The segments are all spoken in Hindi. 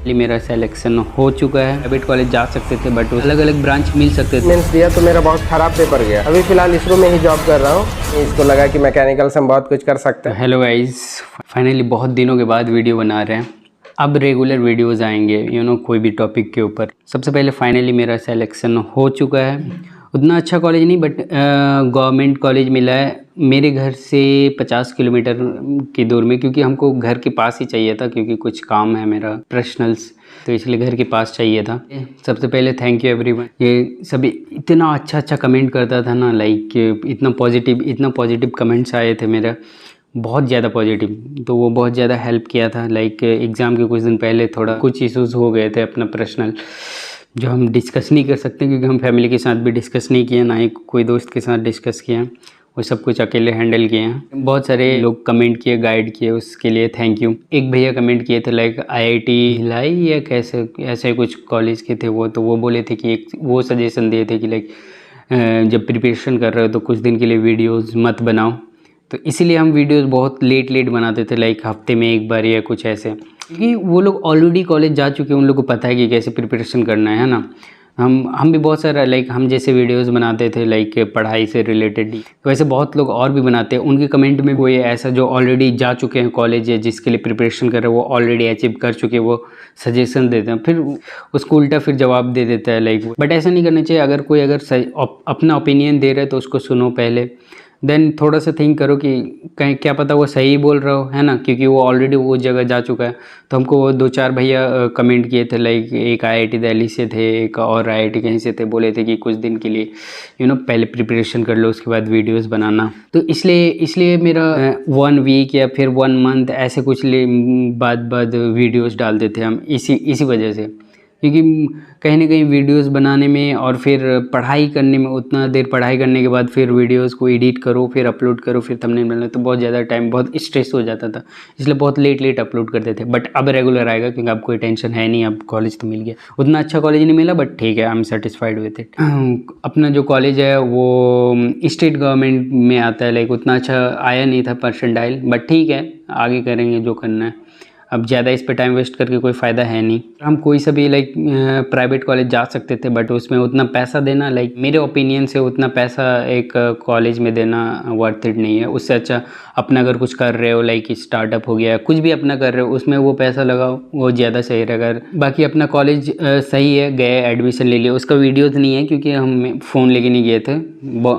मेरा सिलेक्शन हो चुका है। प्राइवेट कॉलेज जा सकते थे बट अलग अलग ब्रांच मिल सकते थे। मेंस दिया तो मेरा बहुत ख़राब पेपर गया। अभी फ़िलहाल इसरो में ही जॉब कर रहा हूँ। इसको लगा कि मैकेनिकल से हम बहुत कुछ कर सकते हैं। हेलो गाइस, फाइनली बहुत दिनों के बाद वीडियो बना रहे हैं। अब रेगुलर वीडियोस आएंगे कोई भी टॉपिक के ऊपर। सबसे पहले फाइनली मेरा सिलेक्शन हो चुका है। उतना अच्छा कॉलेज नहीं बट गवर्नमेंट कॉलेज मिला है मेरे घर से 50 किलोमीटर की दूर में, क्योंकि हमको घर के पास ही चाहिए था, क्योंकि कुछ काम है मेरा पर्सनल्स, तो इसलिए घर के पास चाहिए था। सबसे पहले थैंक यू एवरीवन। ये सभी इतना अच्छा कमेंट करता था ना, लाइक इतना पॉजिटिव कमेंट्स आए थे मेरा, बहुत ज़्यादा पॉजिटिव। तो वो बहुत ज़्यादा हेल्प किया था। लाइक एग्ज़ाम के कुछ दिन पहले थोड़ा कुछ इश्यूज़ हो गए थे अपना पर्सनल, जो हम डिस्कस नहीं कर सकते, क्योंकि हम फैमिली के साथ भी डिस्कस नहीं किए, ना ही कोई दोस्त के साथ डिस्कस किए हैं। वो सब कुछ अकेले हैंडल किए हैं। बहुत सारे लोग कमेंट किए, गाइड किए, उसके लिए थैंक यू। एक भैया कमेंट किए थे लाइक IIT भिलाई या कैसे ऐसे कुछ कॉलेज के थे वो, तो वो बोले थे कि एक वो सजेशन दिए थे कि लाइक जब प्रिपरेशन कर रहे हो तो कुछ दिन के लिए वीडियोज़ मत बनाओ। तो इसीलिए हम वीडियोज़ बहुत लेट बनाते थे, लाइक हफ्ते में एक बार या कुछ ऐसे, क्योंकि वो लोग ऑलरेडी कॉलेज जा चुके हैं, उन लोग को पता है कि कैसे प्रिपरेशन करना है ना। हम भी बहुत सारा लाइक हम जैसे वीडियोस बनाते थे लाइक पढ़ाई से रिलेटेड, तो वैसे बहुत लोग और भी बनाते हैं। उनके कमेंट में कोई ऐसा जो ऑलरेडी जा चुके हैं कॉलेज या जिसके लिए प्रिपरेशन कर रहे हैं, वो ऑलरेडी अचीव कर चुके हैं, वो सजेशन देते हैं, फिर उसको उल्टा फिर जवाब दे देता है लाइक। बट ऐसा नहीं करना चाहिए। अगर कोई सही अपना ओपिनियन दे रहा है तो उसको सुनो पहले, देन थोड़ा सा थिंक करो कि कहीं क्या पता वो सही बोल रहा हो, है ना, क्योंकि वो ऑलरेडी वो जगह जा चुका है। तो हमको वो 2-4 भैया कमेंट किए थे, लाइक एक IIT दिल्ली से थे, एक और IIT कहीं से थे, बोले थे कि कुछ दिन के लिए पहले प्रिपरेशन कर लो, उसके बाद वीडियोस बनाना। तो इसलिए मेरा 1 वीक या फिर 1 मंथ ऐसे कुछ बाद वीडियोज़ डालते थे हम, इसी वजह से, क्योंकि कहीं ना कहीं वीडियोस बनाने में और फिर पढ़ाई करने में, उतना देर पढ़ाई करने के बाद फिर वीडियोस को एडिट करो, फिर अपलोड करो, फिर थंबनेल बनाओ, तो बहुत ज़्यादा टाइम, बहुत स्ट्रेस हो जाता था। इसलिए बहुत लेट अपलोड करते थे। बट अब रेगुलर आएगा, क्योंकि अब कोई टेंशन है नहीं, अब कॉलेज तो मिल गया। उतना अच्छा कॉलेज नहीं मिला बट ठीक है, I am satisfied with it. अपना जो कॉलेज है वो स्टेट गवर्नमेंट में आता है, लाइक उतना अच्छा आया नहीं था परसेंटाइल, बट ठीक है, आगे करेंगे जो करना है। अब ज़्यादा इस पे टाइम वेस्ट करके कोई फ़ायदा है नहीं। हम कोई सा भी लाइक प्राइवेट कॉलेज जा सकते थे, बट उसमें उतना पैसा देना, लाइक मेरे ओपिनियन से उतना पैसा एक कॉलेज में देना वर्थ इट नहीं है। उससे अच्छा अपना अगर कुछ कर रहे हो, लाइक स्टार्टअप हो गया, कुछ भी अपना कर रहे हो, उसमें वो पैसा लगाओ, वो ज़्यादा सही रहेगा। बाकी अपना कॉलेज सही है, गए एडमिशन ले लिया। उसका वीडियोज़ नहीं है क्योंकि हम फ़ोन लेके नहीं गए थे।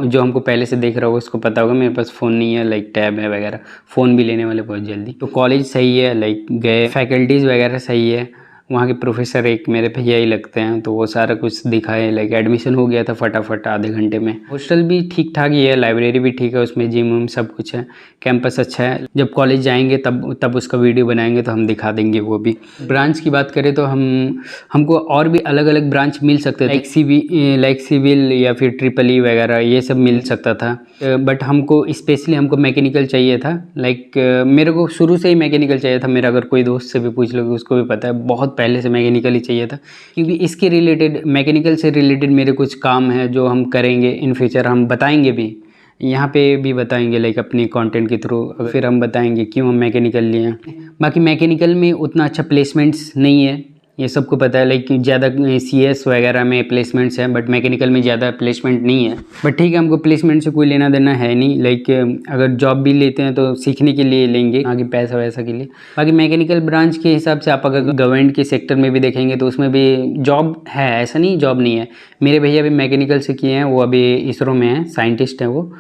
जो हमको पहले से देख रहा हो उसको पता होगा, मेरे पास फ़ोन नहीं है, लाइक टैब है वगैरह, फ़ोन भी लेने वाले बहुत जल्दी। तो कॉलेज सही है, लाइक गए, फैकल्टीज़ वगैरह सही है, वहाँ के प्रोफेसर एक मेरे भैया ही लगते हैं, तो वो सारा कुछ दिखाए, लाइक एडमिशन हो गया था फटाफट आधे घंटे में। हॉस्टल भी ठीक ठाक ही है, लाइब्रेरी भी ठीक है, उसमें जिम विम सब कुछ है, कैंपस अच्छा है। जब कॉलेज जाएंगे तब उसका वीडियो बनाएंगे तो हम दिखा देंगे वो भी। ब्रांच की बात करें तो हमको और भी अलग अलग ब्रांच मिल सकते थे, लाइक सिविल या फिर EEE वगैरह, ये सब मिल सकता था। बट हमको स्पेशली मैकेनिकल चाहिए था। लाइक मेरे को शुरू से ही मैकेनिकल चाहिए था। मेरा अगर कोई दोस्त से भी पूछ लोगे उसको भी पता है, बहुत पहले से मैकेनिकल ही चाहिए था, क्योंकि इसके रिलेटेड, मैकेनिकल से रिलेटेड मेरे कुछ काम है जो हम करेंगे इन फ्यूचर, हम बताएंगे भी, यहाँ पे भी बताएंगे, लाइक अपनी कंटेंट के थ्रू। फिर हम बताएंगे क्यों हम मैकेनिकल लिए हैं। बाकी मैकेनिकल में उतना अच्छा प्लेसमेंट्स नहीं है, ये सबको पता है, लाइक ज़्यादा CS वगैरह में प्लेसमेंट्स हैं, बट मैकेनिकल में ज़्यादा प्लेसमेंट नहीं है। बट ठीक है, हमको प्लेसमेंट से कोई लेना देना है नहीं। लाइक अगर जॉब भी लेते हैं तो सीखने के लिए लेंगे, आगे पैसा वैसा के लिए। बाकी मैकेनिकल ब्रांच के हिसाब से आप अगर गवर्नमेंट के सेक्टर में भी देखेंगे तो उसमें भी जॉब है, ऐसा नहीं जॉब नहीं है। मेरे भैया भी मैकेनिकल से किए हैं, वो अभी इसरो में हैं, साइंटिस्ट हैं वो।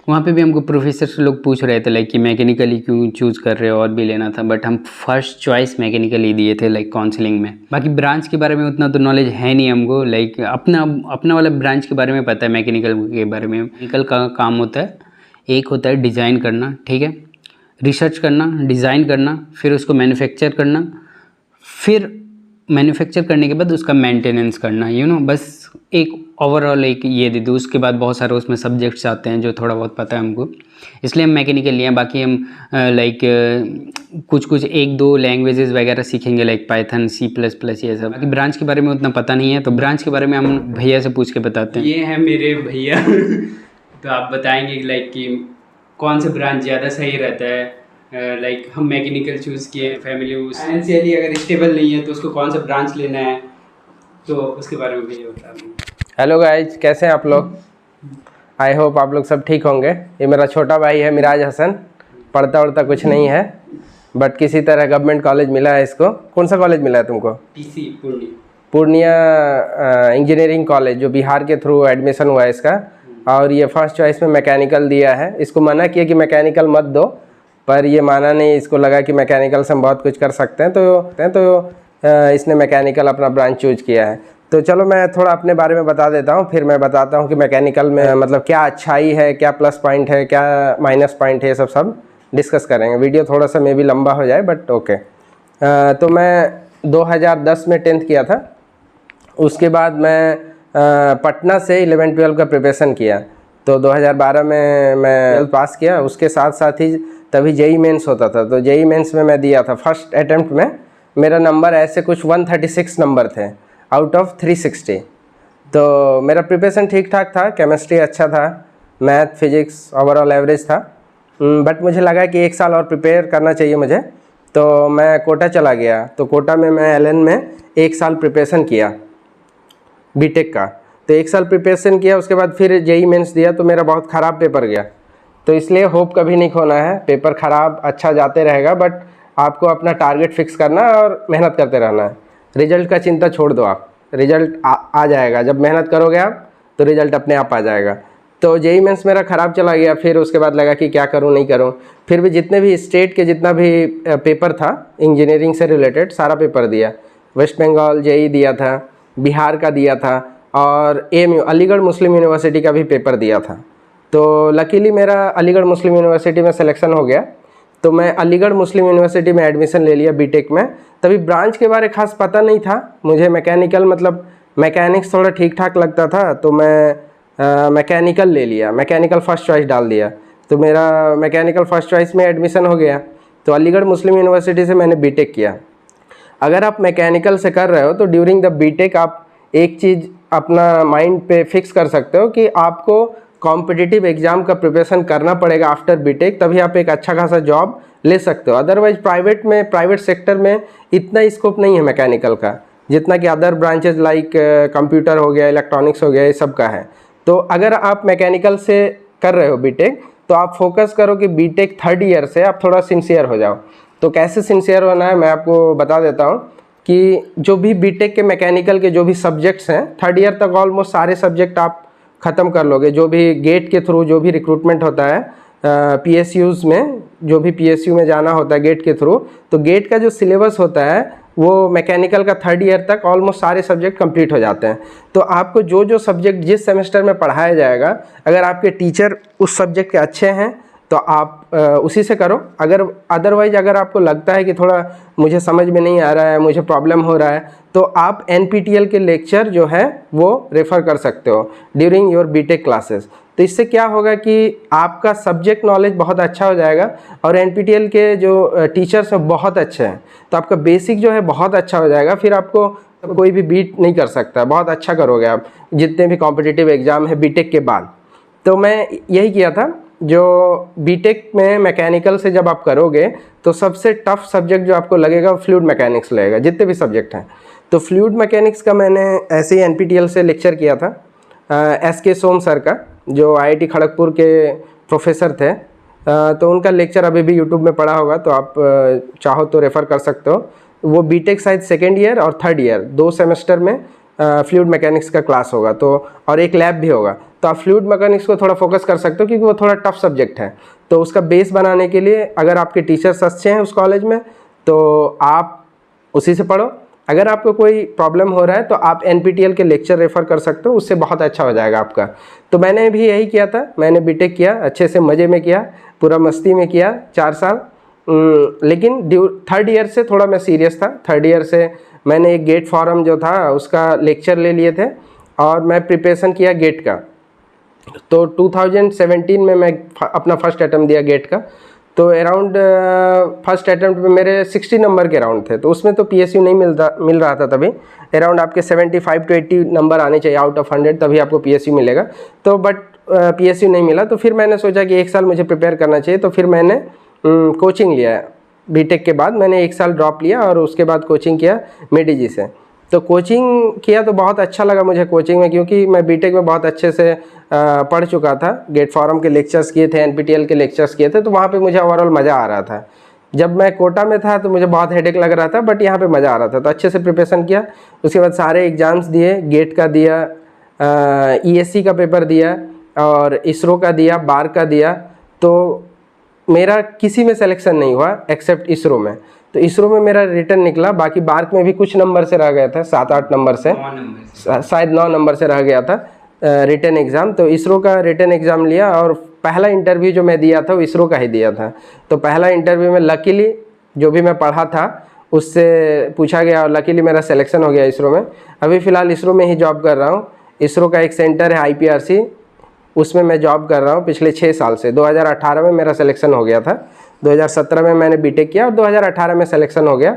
वहाँ पे भी हमको प्रोफेसर से लोग पूछ रहे थे लाइक कि मैकेनिकल ही क्यों चूज़ कर रहे हो, और भी लेना था, बट हम फर्स्ट चॉइस मैकेनिकल ही दिए थे लाइक काउंसलिंग में। बाकी ब्रांच के बारे में उतना तो नॉलेज है नहीं हमको, लाइक अपना वाला ब्रांच के बारे में पता है। मैकेनिकल के बारे में, मैकेनिकल का काम होता है, एक होता है डिज़ाइन करना, ठीक है, रिसर्च करना, डिज़ाइन करना, फिर उसको मैन्युफैक्चर करना, फिर मैन्युफैक्चर करने के बाद उसका मेंटेनेंस करना, बस एक ओवरऑल एक ये दे दो। उसके बाद बहुत सारे उसमें सब्जेक्ट्स आते हैं जो थोड़ा बहुत पता है हमको, इसलिए हम मैकेनिकल लिए हैं। बाकी हम लाइक कुछ 1-2 लैंग्वेजेस वगैरह सीखेंगे, लाइक पाइथन, C++, ये सब। बाकी ब्रांच के बारे में उतना पता नहीं है, तो ब्रांच के बारे में हम भैया से पूछ के बताते हैं। ये है मेरे भैया तो आप बताएंगे लाइक कि कौन सा ब्रांच ज़्यादा सही रहता है, लाइक हम मैकेनिकल चूज़ किए, फैमिली फाइनेंशियली अगर स्टेबल नहीं है तो उसको कौन सा ब्रांच लेना है, तो उसके बारे में भी ये बता दें। हेलो गाइज, कैसे हैं आप लोग? आई होप आप लोग सब ठीक होंगे। ये मेरा छोटा भाई है मिराज हसन, पढ़ता उड़ता कुछ नहीं है, बट किसी तरह गवर्नमेंट कॉलेज मिला है इसको। कौन सा कॉलेज मिला है तुमको? टीसी पूर्णिया इंजीनियरिंग कॉलेज, जो बिहार के थ्रू एडमिशन हुआ है इसका। और ये फर्स्ट चॉइस में मैकेनिकल दिया है। इसको मना किया कि मैकेनिकल मत दो, पर ये माना नहीं। इसको लगा कि मैकेनिकल से हम बहुत कुछ कर सकते हैं, तो इसने मैकेनिकल अपना ब्रांच चूज किया है। तो चलो मैं थोड़ा अपने बारे में बता देता हूँ, फिर मैं बताता हूँ कि मैकेनिकल में मतलब क्या अच्छाई है, क्या प्लस पॉइंट है, क्या माइनस पॉइंट है, ये सब डिस्कस करेंगे। वीडियो थोड़ा सा मे भी लंबा हो जाए, बट ओके। तो मैं 2010 में 10th किया था। उसके बाद मैं पटना से 11-12 का प्रिपरेशन किया। तो 2012 में मैं 12th पास किया। उसके साथ साथ ही तभी जेई मेंस होता था, तो जेई मेंस में मैं दिया था। फर्स्ट अटैम्प्ट में मेरा नंबर ऐसे कुछ 136 नंबर थे आउट ऑफ 360। तो मेरा प्रिपरेशन ठीक ठाक था, केमिस्ट्री अच्छा था, मैथ फिजिक्स ओवरऑल एवरेज था। बट मुझे लगा कि 1 साल और प्रिपेयर करना चाहिए मुझे, तो मैं कोटा चला गया। तो कोटा में मैं एलएन में 1 साल प्रिपरेशन किया बीटेक का। तो 1 साल प्रिपरेशन किया, उसके बाद फिर जेई मेंस दिया। तो मेरा बहुत ख़राब पेपर गया। तो इसलिए होप कभी नहीं खोना है। पेपर ख़राब अच्छा जाते रहेगा, बट आपको अपना टारगेट फिक्स करना है और मेहनत करते रहना है। रिजल्ट का चिंता छोड़ दो आप, रिजल्ट आ जाएगा। जब मेहनत करोगे आप तो रिजल्ट अपने आप आ जाएगा। तो जेई मेंस मेरा ख़राब चला गया। फिर उसके बाद लगा कि क्या करूं नहीं करूं। फिर भी जितने भी स्टेट के जितना भी पेपर था इंजीनियरिंग से रिलेटेड, सारा पेपर दिया। वेस्ट बंगाल जेई दिया था, बिहार का दिया था, और एएमयू अलीगढ़ मुस्लिम यूनिवर्सिटी का भी पेपर दिया था। तो लकीली मेरा अलीगढ़ मुस्लिम यूनिवर्सिटी में सिलेक्शन हो गया। तो मैं अलीगढ़ मुस्लिम यूनिवर्सिटी में एडमिशन ले लिया बीटेक में। तभी ब्रांच के बारे खास पता नहीं था मुझे। मैकेनिकल मतलब मैकेनिक्स थोड़ा ठीक ठाक लगता था, तो मैं मैकेनिकल ले लिया। मैकेनिकल फर्स्ट चॉइस डाल दिया। तो मेरा मैकेनिकल फर्स्ट चॉइस में एडमिशन हो गया। तो अलीगढ़ मुस्लिम यूनिवर्सिटी से मैंने बीटेक किया। अगर आप मैकेनिकल से कर रहे हो तो ड्यूरिंग द बीटेक आप एक चीज़ अपना माइंड पे फिक्स कर सकते हो कि आपको कॉम्पिटिटिव एग्ज़ाम का प्रिपरेशन करना पड़ेगा आफ्टर बीटेक, तभी आप एक अच्छा खासा जॉब ले सकते हो। अदरवाइज प्राइवेट सेक्टर में इतना स्कोप नहीं है मैकेनिकल का, जितना कि अदर ब्रांचेज लाइक कंप्यूटर हो गया, इलेक्ट्रॉनिक्स हो गया, ये सब का है। तो अगर आप मैकेनिकल से कर रहे हो बीटेक, तो आप फोकस करो कि बीटेक 3rd ईयर से आप थोड़ा सिंसियर हो जाओ। तो कैसे सिंसियर होना है मैं आपको बता देता हूँ कि जो भी बीटेक के मैकेनिकल के जो भी सब्जेक्ट्स हैं, 3rd ईयर तक ऑलमोस्ट सारे सब्जेक्ट आप ख़त्म कर लोगे। जो भी गेट के थ्रू जो भी रिक्रूटमेंट होता है पीएसयूज़ में, जो भी पीएसयू में जाना होता है गेट के थ्रू, तो गेट का जो सिलेबस होता है वो मैकेनिकल का 3rd ईयर तक ऑलमोस्ट सारे सब्जेक्ट कंप्लीट हो जाते हैं। तो आपको जो सब्जेक्ट जिस सेमेस्टर में पढ़ाया जाएगा, अगर आपके टीचर उस सब्जेक्ट के अच्छे हैं तो आप उसी से करो। अगर अदरवाइज अगर आपको लगता है कि थोड़ा मुझे समझ में नहीं आ रहा है, मुझे प्रॉब्लम हो रहा है, तो आप NPTEL के लेक्चर जो है वो रेफ़र कर सकते हो ड्यूरिंग योर बीटेक क्लासेस। तो इससे क्या होगा कि आपका सब्जेक्ट नॉलेज बहुत अच्छा हो जाएगा, और NPTEL के जो टीचर्स हैं बहुत अच्छे हैं, तो आपका बेसिक जो है बहुत अच्छा हो जाएगा। फिर आपको कोई भी बीट नहीं कर सकता, बहुत अच्छा करोगे आप जितने भी कॉम्पिटिटिव एग्ज़ाम है बीटेक के बाद। तो मैं यही किया था। जो बीटेक में मैकेनिकल से जब आप करोगे तो सबसे टफ सब्जेक्ट जो आपको लगेगा वो फ्लूइड मैकेनिक्स लगेगा, जितने भी सब्जेक्ट हैं। तो फ्लूइड मैकेनिक्स का मैंने ऐसे ही NPTEL से लेक्चर किया था SK सोम सर का, जो IIT खड़गपुर के प्रोफेसर थे। तो उनका लेक्चर अभी भी यूट्यूब में पड़ा होगा, तो आप चाहो तो रेफ़र कर सकते हो। वो बीटेक शायद 2nd ईयर और 3rd ईयर 2 सेमेस्टर में फ्लूइड मैकेनिक्स का क्लास होगा, तो और एक लैब भी होगा। तो आप फ्लूइड मैकेनिक्स को थोड़ा फोकस कर सकते हो, क्योंकि वो थोड़ा टफ सब्जेक्ट है। तो उसका बेस बनाने के लिए अगर आपके टीचर्स अच्छे हैं उस कॉलेज में, तो आप उसी से पढ़ो। अगर आपको कोई प्रॉब्लम हो रहा है तो आप NPTEL के लेक्चर रेफ़र कर सकते हो, उससे बहुत अच्छा हो जाएगा आपका। तो मैंने भी यही किया था। मैंने बीटेक किया, अच्छे से मज़े में किया, पूरा मस्ती में किया 4 साल। लेकिन 3rd ईयर से थोड़ा मैं सीरियस था। 3rd ईयर से मैंने एक गेट फॉरम जो था उसका लेक्चर ले लिए थे, और मैं प्रिपरेशन किया गेट का। तो 2017 में मैं अपना फर्स्ट अटैम्प्ट दिया गेट का। तो अराउंड फर्स्ट अटैम्प्ट में मेरे 60 नंबर के राउंड थे। तो उसमें तो PSU नहीं मिल रहा था तभी। अराउंड आपके 75 to 80 नंबर आने चाहिए आउट ऑफ 100, तभी आपको PSU मिलेगा। तो बट PSU नहीं मिला। तो फिर मैंने सोचा कि 1 साल मुझे प्रिपेयर करना चाहिए। तो फिर मैंने कोचिंग लिया है। बीटेक के बाद मैंने 1 साल ड्रॉप लिया और उसके बाद कोचिंग किया मेडिजी से। तो कोचिंग किया तो बहुत अच्छा लगा मुझे कोचिंग में, क्योंकि मैं बीटेक में बहुत अच्छे से पढ़ चुका था। गेट फॉरम के लेक्चर्स किए थे, एनपीटीईएल के लेक्चर्स किए थे, तो वहाँ पे मुझे ओवरऑल मज़ा आ रहा था। जब मैं कोटा में था तो मुझे बहुत हेडेक लग रहा था, बट यहाँ पे मज़ा आ रहा था, तो अच्छे से प्रिपरेशन किया। उसके बाद सारे एग्ज़ाम्स दिए, गेट का दिया, ईएससी का पेपर दिया और इसरो का दिया, बार का दिया। तो मेरा किसी में सिलेक्शन नहीं हुआ एक्सेप्ट इसरो में। तो इसरो में मेरा रिटर्न निकला, बाकी बार्क में भी कुछ नंबर से रह गया था, 7-8 नंबर से, शायद 9 नंबर से रह गया था रिटर्न एग्ज़ाम। तो इसरो का रिटर्न एग्ज़ाम लिया और पहला इंटरव्यू जो मैं दिया था वो इसरो का ही दिया था। तो पहला इंटरव्यू में लकीली जो भी मैं पढ़ा था उससे पूछा गया और लकीली मेरा सिलेक्शन हो गया इसरो में। अभी फ़िलहाल इसरो में ही जॉब कर रहा हूँ। इसरो का एक सेंटर है IPRC, उसमें मैं जॉब कर रहा हूँ पिछले 6 साल से। 2018 में मेरा सिलेक्शन हो गया था, 2017 में मैंने बीटेक किया और 2018 में सिलेक्शन हो गया।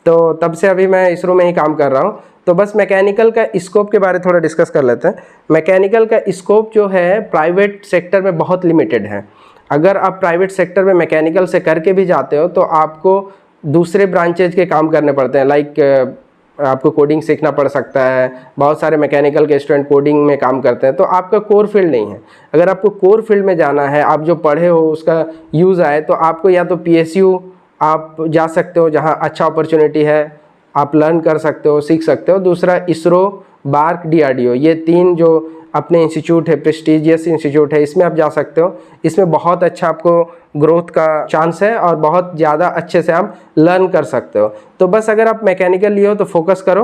तो तब से अभी मैं इसरो में ही काम कर रहा हूँ। तो बस मैकेनिकल का स्कोप के बारे में थोड़ा डिस्कस कर लेते हैं। मैकेनिकल का स्कोप जो है प्राइवेट सेक्टर में बहुत लिमिटेड है। अगर आप प्राइवेट सेक्टर में मैकेनिकल से करके भी जाते हो तो आपको दूसरे ब्रांचेज के काम करने पड़ते हैं। लाइक आपको कोडिंग सीखना पड़ सकता है, बहुत सारे मैकेनिकल के स्टूडेंट कोडिंग में काम करते हैं, तो आपका कोर फील्ड नहीं है। अगर आपको कोर फील्ड में जाना है, आप जो पढ़े हो उसका यूज़ आए, तो आपको या तो PSU आप जा सकते हो जहां अच्छा अपॉर्चुनिटी है, आप लर्न कर सकते हो, सीख सकते हो। दूसरा इसरो, बार्क, DRDO, ये 3 जो अपने इंस्टीट्यूट है, प्रेस्टीजियस इंस्टीट्यूट है, इसमें आप जा सकते हो। इसमें बहुत अच्छा आपको ग्रोथ का चांस है और बहुत ज़्यादा अच्छे से आप लर्न कर सकते हो। तो बस अगर आप मैकेनिकल लिए हो तो फोकस करो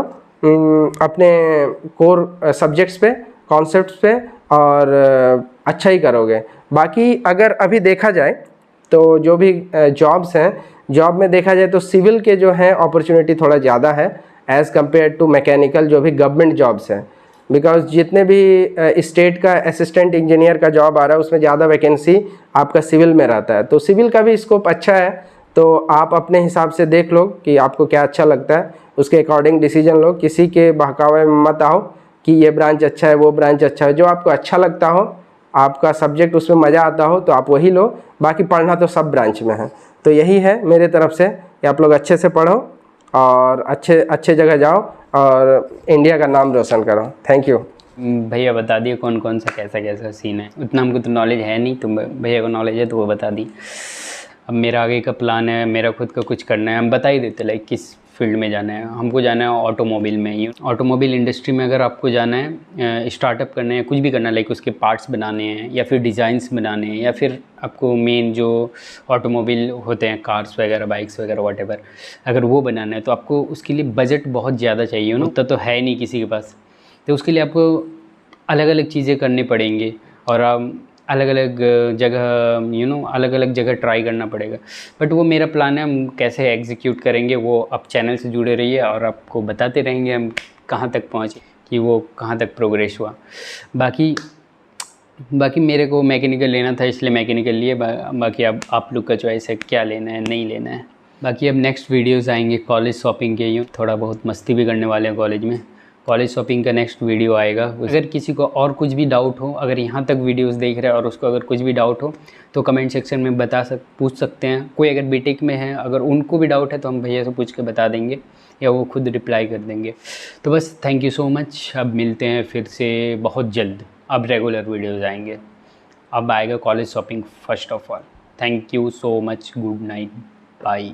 अपने कोर सब्जेक्ट्स पे, कॉन्सेप्ट्स पे, और अच्छा ही करोगे। बाकी अगर अभी देखा जाए तो जो भी जॉब्स हैं, जॉब में देखा जाए तो सिविल के जो हैं अपॉर्चुनिटी थोड़ा ज़्यादा है एज़ कम्पेयर टू मैकेनिकल जो भी गवर्नमेंट जॉब्स हैं। बिकॉज जितने भी स्टेट का असिस्टेंट इंजीनियर का जॉब आ रहा है उसमें ज़्यादा वैकेंसी आपका सिविल में रहता है। तो सिविल का भी स्कोप अच्छा है, तो आप अपने हिसाब से देख लो कि आपको क्या अच्छा लगता है, उसके अकॉर्डिंग डिसीजन लो। किसी के बहकावे में मत आओ कि ये ब्रांच अच्छा है, वो ब्रांच अच्छा है। जो आपको अच्छा लगता हो, आपका सब्जेक्ट उसमें मज़ा आता हो, तो आप वही लो। बाकी पढ़ना तो सब ब्रांच में है। तो यही है मेरे तरफ से कि आप लोग अच्छे से पढ़ो और अच्छे जगह जाओ और इंडिया का नाम रोशन करो। Thank you. भैया बता दिए कौन कौन सा कैसा कैसा सीन है। उतना हमको तो नॉलेज है नहीं, तो भैया को नॉलेज है तो वो बता दी। अब मेरा आगे का प्लान है, मेरा खुद का कुछ करना है। हम बता ही देते लाइक किस फील्ड में जाना है। हमको जाना है ऑटोमोबाइल में। ऑटोमोबाइल इंडस्ट्री में अगर आपको जाना है, स्टार्टअप करना है, कुछ भी करना है, लाइक उसके पार्ट्स बनाने हैं या फिर डिज़ाइंस बनाने हैं, या फिर आपको मेन जो ऑटोमोबाइल होते हैं, कार्स वगैरह, बाइक्स वगैरह, व्हाटएवर, अगर वो बनाना है तो आपको उसके लिए बजट बहुत ज़्यादा चाहिए ना, उतना तो है नहीं किसी के पास। तो उसके लिए आपको अलग अलग चीज़ें करनी पड़ेंगी और अलग अलग जगह अलग अलग जगह ट्राई करना पड़ेगा। बट वो मेरा प्लान है, हम कैसे एग्जीक्यूट करेंगे वो आप चैनल से जुड़े रहिए और आपको बताते रहेंगे हम कहाँ तक पहुँचे, कि वो कहाँ तक प्रोग्रेस हुआ। बाकी मेरे को मैकेनिकल लेना था इसलिए मैकेनिकल लिए। बाकी अब आप लोग का चॉइस है क्या लेना है, नहीं लेना है। बाकी अब नेक्स्ट वीडियोज़ आएंगे कॉलेज शॉपिंग के, यूँ थोड़ा बहुत मस्ती भी करने वाले हैं कॉलेज में। कॉलेज शॉपिंग का नेक्स्ट वीडियो आएगा। अगर किसी को और कुछ भी डाउट हो, अगर यहाँ तक वीडियोस देख रहे हैं और उसको अगर कुछ भी डाउट हो तो कमेंट सेक्शन में पूछ सकते हैं। कोई अगर बीटेक में है, अगर उनको भी डाउट है तो हम भैया से पूछ के बता देंगे या वो खुद रिप्लाई कर देंगे। तो बस थैंक यू सो मच। अब मिलते हैं फिर से बहुत जल्द। अब रेगुलर वीडियोज़ आएंगे। अब आएगा college shopping first of all. Thank you so much. Good night, bye.